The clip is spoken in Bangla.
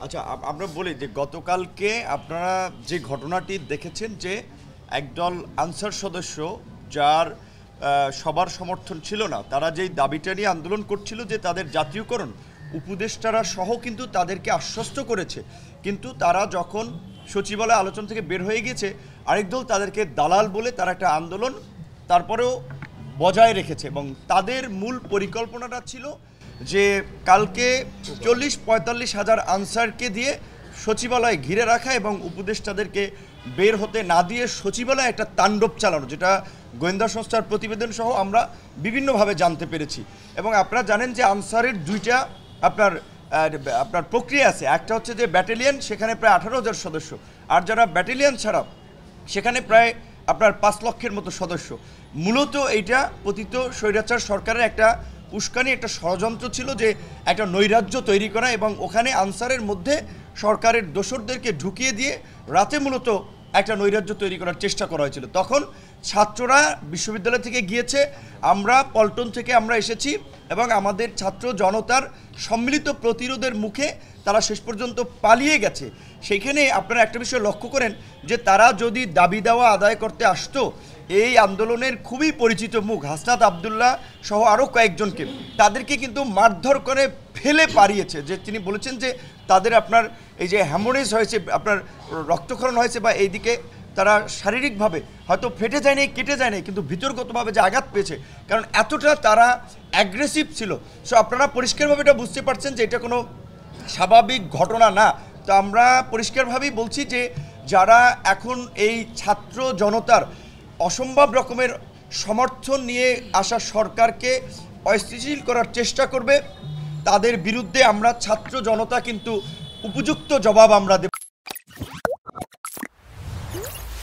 আচ্ছা, আমরা বলি যে গতকালকে আপনারা যে ঘটনাটি দেখেছেন যে একদল আনসার সদস্য যার সবার সমর্থন ছিল না, তারা যেই দাবিটা নিয়ে আন্দোলন করছিল যে তাদের জাতীয়করণ, উপদেষ্টারা সহ কিন্তু তাদেরকে আশ্বস্ত করেছে, কিন্তু তারা যখন সচিবালয় আলোচনা থেকে বের হয়ে গিয়েছে আরেক দল তাদেরকে দালাল বলে তারা একটা আন্দোলন তারপরেও বজায় রেখেছে এবং তাদের মূল পরিকল্পনাটা ছিল যে কালকে 40-45 হাজার আনসারকে দিয়ে সচিবালয় ঘিরে রাখা এবং উপদেষ্টাদেরকে বের হতে না দিয়ে সচিবালয়ে একটা তাণ্ডব চালানো, যেটা গোয়েন্দা সংস্থার প্রতিবেদন সহ আমরা বিভিন্নভাবে জানতে পেরেছি। এবং আপনারা জানেন যে আনসারের দুইটা আপনার প্রক্রিয়া আছে। একটা হচ্ছে যে ব্যাটালিয়ন, সেখানে প্রায় 18,000 সদস্য, আর যারা ব্যাটালিয়ন ছাড়া সেখানে প্রায় আপনার 5 লক্ষের মতো সদস্য। মূলত এইটা পতিত স্বৈরাচার সরকারের একটা উস্কানি, একটা ষড়যন্ত্র ছিল যে একটা নৈরাজ্য তৈরি করা এবং ওখানে আনসারের মধ্যে সরকারের দোসরদেরকে ঢুকিয়ে দিয়ে রাতে মূলত একটা নৈরাজ্য তৈরি করার চেষ্টা করা হয়েছিল। তখন ছাত্ররা বিশ্ববিদ্যালয় থেকে গিয়েছে, আমরা পল্টন থেকে আমরা এসেছি এবং আমাদের ছাত্র জনতার সম্মিলিত প্রতিরোধের মুখে তারা শেষ পর্যন্ত পালিয়ে গেছে। সেইখানে আপনারা একটা বিষয় লক্ষ্য করেন যে তারা যদি দাবি দেওয়া আদায় করতে আসতো, এই আন্দোলনের খুবই পরিচিত মুখ হাসনাত আবদুল্লাহ সহ আরও কয়েকজনকে তাদেরকে কিন্তু মারধর করে ফেলে পারিয়েছে। যে তিনি বলেছেন যে তাদের আপনার এই যে হ্যামোরেজ হয়েছে, আপনার রক্তক্ষরণ হয়েছে বা এইদিকে তারা শারীরিকভাবে হয়তো ফেটে যায়নি, কেটে যায়নি, কিন্তু ভিতরগতভাবে যে আঘাত পেয়েছে, কারণ এতটা তারা অ্যাগ্রেসিভ ছিল। সো আপনারা পরিষ্কারভাবে এটা বুঝতে পারছেন যে এটা কোনো স্বাভাবিক ঘটনা না। তো আমরা পরিষ্কারভাবেই বলছি যে যারা এখন এই ছাত্র জনতার অসম্ভব রকমের সমর্থন নিয়ে আসা সরকারকে অস্থিতিশীল করার চেষ্টা করবে, তাদের বিরুদ্ধে আমরা ছাত্র জনতা কিন্তু উপযুক্ত জবাব আমরা দেব।